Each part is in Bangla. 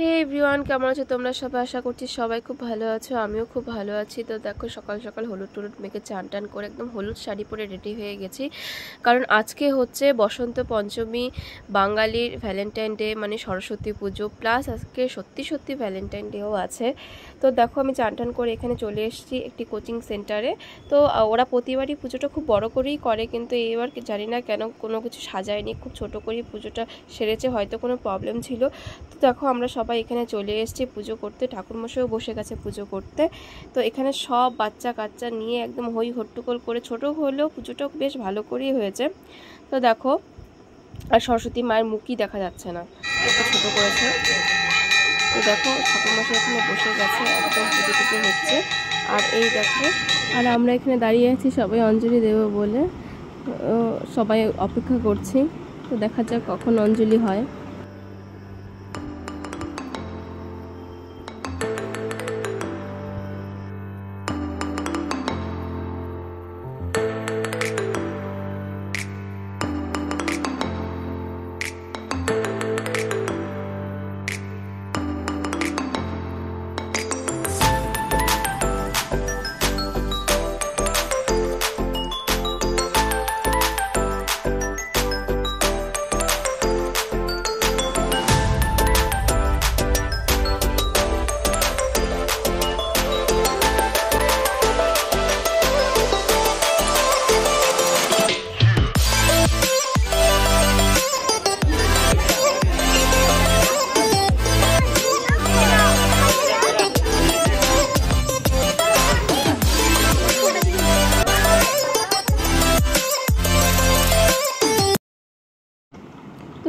হে এভরিওয়ান, কেমন আছো তোমরা সবাই? আশা করছি সবাই খুব ভালো আছো। আমিও খুব ভালো আছি। তো দেখো, সকাল সকাল হলুদ টলুদ মেখে চান টান করে একদম হলুদ শাড়ি পরে রেডি হয়ে গেছি, কারণ আজকে হচ্ছে বসন্ত পঞ্চমী, বাঙালির ভ্যালেন্টাইন ডে, মানে সরস্বতী পুজো প্লাস আজকে সত্যি সত্যি ভ্যালেন্টাইন ডেও আছে। তো দেখো, আমি চান টান করে এখানে চলে এসেছি একটি কোচিং সেন্টারে। তো ওরা প্রতিবারই পুজোটা খুব বড় করেই করে, কিন্তু এবার জানি না কেন কোনো কিছু সাজায়নি, খুব ছোট করেই পুজোটা সেরেছে, হয়তো কোনো প্রবলেম ছিল। তো দেখো, আমরা সবাই এখানে চলে এসেছি পুজো করতে, ঠাকুরমশাইও বসে গেছে পুজো করতে। তো এখানে সব বাচ্চা কাচ্চা নিয়ে একদম হই হট্টগোল করে, ছোট হলেও পুজোটা বেশ ভালো করেই হয়েছে। তো দেখো, আর সরস্বতী মায়ের মুখই দেখা যাচ্ছে না, একটু ছোটো করেছে। তো দেখো, ঠাকুরমশাই এখানে বসে গেছে, একদম পুজো টুজো হচ্ছে। আর এই দেখো, আর আমরা এখানে দাঁড়িয়ে আছি সবাই অঞ্জলি দেবো বলে, সবাই অপেক্ষা করছি। তো দেখা যাক কখন অঞ্জলি হয়।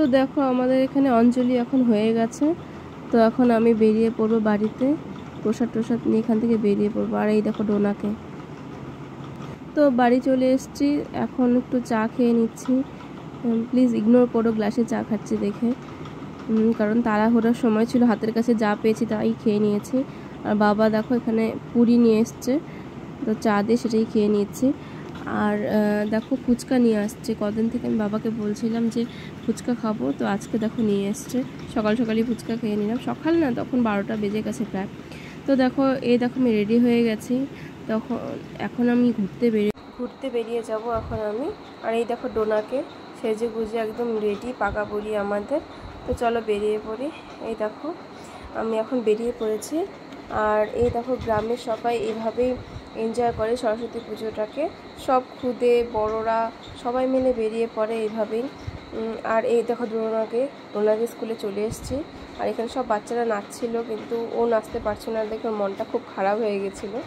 তো দেখো, আমাদের এখানে অঞ্জলি এখন হয়ে গেছে। তো এখন আমি বেরিয়ে পড়বো বাড়িতে, প্রসাদ টোসাদ নিয়ে এখান থেকে বেরিয়ে পড়বো। আর এই দেখো ডোনাকে। তো বাড়ি চলে এসেছি, এখন একটু চা খেয়ে নিচ্ছি। প্লিজ ইগনোর করো গ্লাসে চা খাচ্ছি দেখে, কারণ তাড়াহুড়োর সময় ছিল, হাতের কাছে যা পেয়েছি তাই খেয়ে নিয়েছি। আর বাবা দেখো এখানে পুরি নিয়ে এসছে, তো চা দিয়ে সেটাই খেয়ে নিচ্ছি। আর দেখো, ফুচকা নিয়ে আসছে। কদিন থেকে আমি বাবাকে বলছিলাম যে ফুচকা খাবো, তো আজকে দেখো নিয়ে এসছে। সকাল সকালই ফুচকা খেয়ে নিলাম, সকাল না, তখন 12টা বেজে গেছে প্রায়। তো দেখো, দেখো আমি রেডি হয়ে গেছি। এখন আমি ঘুরতে বেরিয়ে যাব এখন আমি। আর এই দেখো ডোনাকে সেজে গুজে একদম রেডি, পাকা বুড়ি আমাদের। তো চলো বেরিয়ে পড়ি। এই দেখো, আমি এখন বেরিয়ে পড়েছি। আর এই দেখো, গ্রামের সবাই এভাবেই এনজয় করে সরস্বতী পুজোটাকে, সব খুদে বড়রা সবাই মিলে বেরিয়ে পড়ে এইভাবেই। আর এই দেখো ডোনাকে স্কুলে চলে এসেছি। আর এখানে সব বাচ্চারা নাচছিল, কিন্তু ও নাচতে পারছে না দেখে ওর মনটা খুব খারাপ হয়ে গেছিলো,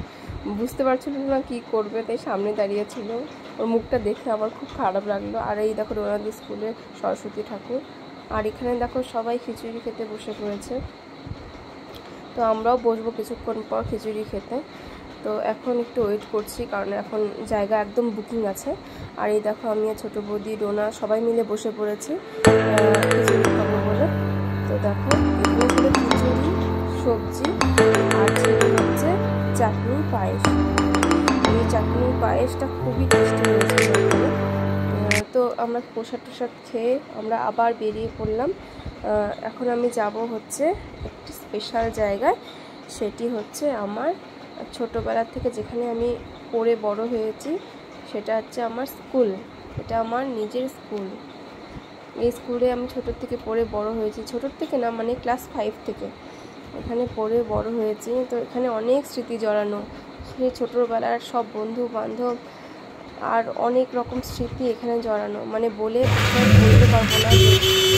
বুঝতে পারছিল না কী করবে, তাই সামনে দাঁড়িয়েছিল। ওর মুখটা দেখে আমার খুব খারাপ লাগলো। আর এই দেখো ডোনাদের স্কুলে সরস্বতী ঠাকুর। আর এখানে দেখো সবাই খিচুড়ি খেতে বসে পড়েছে। তো আমরাও বসবো কিছুক্ষণ পর খিচুড়ি খেতে। তো এখন একটু ওয়েট করছি, কারণ এখন জায়গা একদম বুকিং আছে। আর এই দেখো, আমি আর ছোটো বৌদি ডোনা সবাই মিলে বসে পড়েছি খিচুড়ি খাবো বলে। তো দেখো, এগুলো হলো খিচুড়ি, সবজি, আর ছিল হচ্ছে চাটনি পায়েস। এই চাটনি পায়েসটা খুবই টেস্টি হয়েছিল। তো আমরা প্রসাদ টোসাদ খেয়ে আমরা আবার বেরিয়ে পড়লাম। এখন আমি যাব হচ্ছে একটি স্পেশাল জায়গায়, সেটি হচ্ছে আমার ছোটোবেলা থেকে যেখানে আমি পড়ে বড় হয়েছি, সেটা হচ্ছে আমার স্কুল। এটা আমার নিজের স্কুল। এই স্কুলে আমি ছোটোর থেকে পড়ে বড় হয়েছি, ছোটোর থেকে না, মানে ক্লাস 5 থেকে এখানে পড়ে বড় হয়েছি। তো এখানে অনেক স্মৃতি জড়ানো, সেই ছোটোবেলার সব বন্ধু বান্ধব আর অনেক রকম স্মৃতি এখানে জড়ানো, মানে বলতে পারবো না যে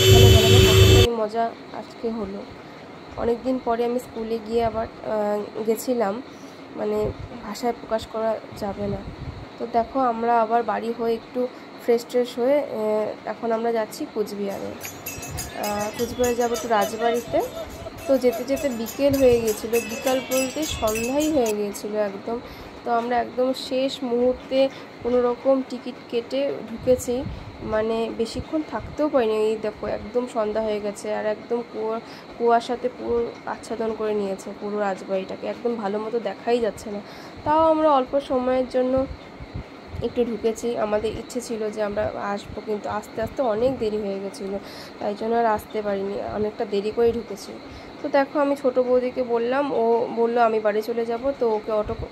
এখানে জড়ানো কতটাই মজা আজকে হলো। অনেক দিন পরে আমি স্কুলে গিয়ে আবার গেছিলাম, মানে ভাষায় প্রকাশ করা যাবে না। তো দেখো, আমরা আবার বাড়ি হয়ে একটু ফ্রেশ হয়ে এখন আমরা যাচ্ছি কুচবিহারে। কুচবিহারে যাবো তো রাজবাড়িতে। তো যেতে যেতে বিকেল হয়ে গিয়েছিলো, বিকাল বলতে সন্ধ্যাই হয়ে গিয়েছিলো একদম। তো আমরা একদম শেষ মুহূর্তে কোনো রকম টিকিট কেটে ঢুকেছি, মানে বেশিক্ষণ থাকতেও পারিনি। এই দেখো, একদম সন্ধ্যা হয়ে গেছে, আর একদম কুয়াশাতে পুরো আচ্ছাদন করে নিয়েছে পুরো রাজবাড়িটাকে, একদম ভালো মতো দেখাই যাচ্ছে না। তাও আমরা অল্প সময়ের জন্য একটু ঢুকেছি, আমাদের ইচ্ছে ছিল যে আমরা আসবো, কিন্তু আস্তে আস্তে অনেক দেরি হয়ে গেছিলো, তাই জন্য আর আসতে পারিনি, অনেকটা দেরি করে ঢুকেছি। তো দেখো আমি ছোটো বৌদিকে বললাম, ও বললো আমি বাড়ি চলে যাব, তো ওকে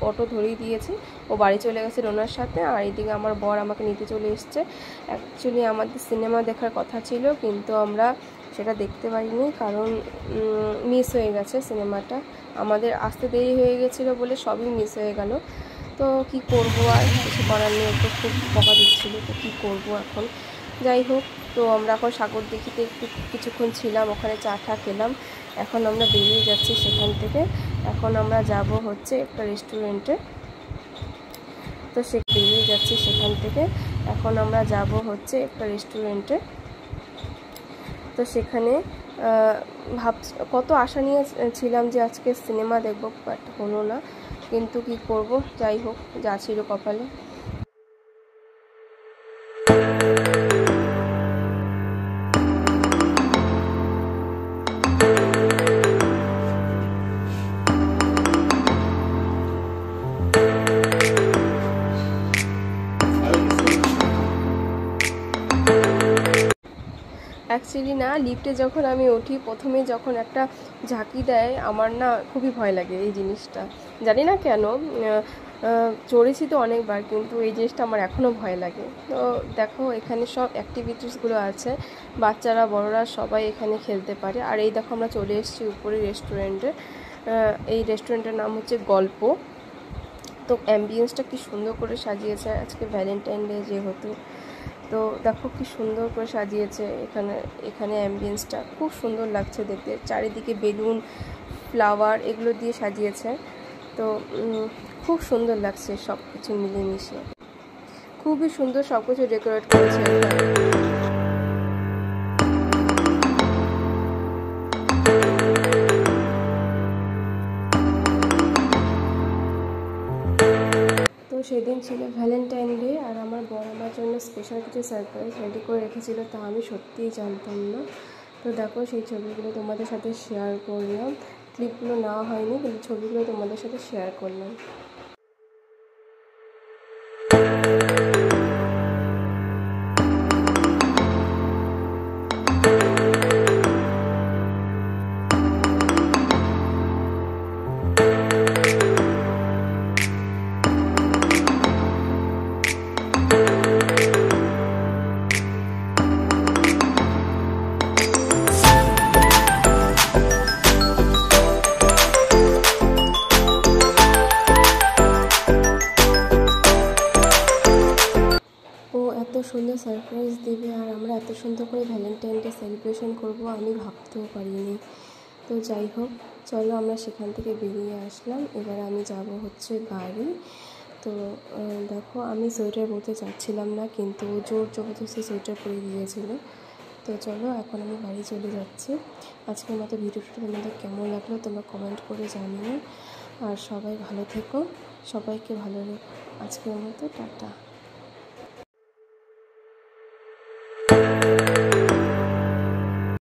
অটো ধরিয়ে দিয়েছি, ও বাড়ি চলে গেছে ডোনার সাথে। আর এইদিকে আমার বর আমাকে নিতে চলে এসছে। অ্যাকচুয়ালি আমাদের সিনেমা দেখার কথা ছিল, কিন্তু আমরা সেটা দেখতে পারিনি, কারণ মিস হয়ে গেছে সিনেমাটা। আমাদের আসতে দেরি হয়ে গেছিলো বলে সবই মিস হয়ে গেল। তো কি করব, আর কিছু করার নেই, তো খুব বকা দিচ্ছিলো, তো কী করবো এখন। যাই হোক, তো আমরা এখন সাগরদিঘিতে একটু কিছুক্ষণ ছিলাম, ওখানে চা টা খেলাম। এখন আমরা বেরিয়ে যাচ্ছি সেখান থেকে। এখন আমরা যাব হচ্ছে একটা রেস্টুরেন্টে, তো বেরিয়ে যাচ্ছি সেখান থেকে। এখন আমরা যাব হচ্ছে একটা রেস্টুরেন্টে, তো সেখানে কত আশা নিয়ে ছিলাম যে আজকে সিনেমা দেখব, বাট হলো না, কিন্তু কি করব, যাই হোক, যা ছিল কপালে। অ্যাকচুয়ালি না, লিফটে যখন আমি উঠি, প্রথমে যখন একটা ঝাঁকি দেয়, আমার না খুবই ভয় লাগে এই জিনিসটা, জানি না কেন। চড়েছি তো অনেকবার, কিন্তু এই জিনিসটা আমার এখনও ভয় লাগে। তো দেখো এখানে সব অ্যাক্টিভিটিসগুলো আছে, বাচ্চারা বড়রা সবাই এখানে খেলতে পারে। আর এই দেখো আমরা চলে এসেছি উপরে রেস্টুরেন্টে। এই রেস্টুরেন্টের নাম হচ্ছে গল্প। তো অ্যাম্বিয়েন্সটা কি সুন্দর করে সাজিয়েছে, আজকে ভ্যালেন্টাইন ডে যেহেতু, তো দেখো কি সুন্দর করে সাজিয়েছে এখানে অ্যাম্বিয়েন্সটা খুব সুন্দর লাগছে দেখতে, চারিদিকে বেলুন, ফ্লাওয়ার এগুলো দিয়ে সাজিয়েছে। তো খুব সুন্দর লাগছে সব কিছু মিলেমিশে, খুবই সুন্দর সব কিছু ডেকোরেট করেছে এখানে। তো সেদিন ছিল ভ্যালেন্টাইন ডে, আর আমার বর আমার জন্য স্পেশাল কিছু সারপ্রাইজ রেডি করে রেখেছিল, তা আমি সত্যিই জানতাম না। তো দেখো সেই ছবিগুলো তোমাদের সাথে শেয়ার করলাম, ক্লিপগুলো নেওয়া হয়নি, কিন্তু ছবিগুলো তোমাদের সাথে শেয়ার করলাম। এত সুন্দর সারপ্রাইজ দেবে আর আমরা এত সুন্দর করে ভ্যালেন্টাইন ডে সেলিব্রেশন করবো আমি ভাবতেও পারিনি। তো যাই হোক, চলো আমরা সেখান থেকে বেরিয়ে আসলাম। এবার আমি যাব হচ্ছে বাড়ি। তো দেখো আমি সোয়েটার পরতে চাচ্ছিলাম না, কিন্তু জোর জবরদস্তি সোয়েটার পরে দিয়েছিল। তো চলো এখন আমি বাড়ি চলে যাচ্ছি। আজকের মতো ভিডিওটা তোমাদের কেমন লাগলো তোমরা কমেন্ট করে জানিও, আর সবাই ভালো থেকো, সবাইকে ভালো রেখো। আজকের মতো টাটা।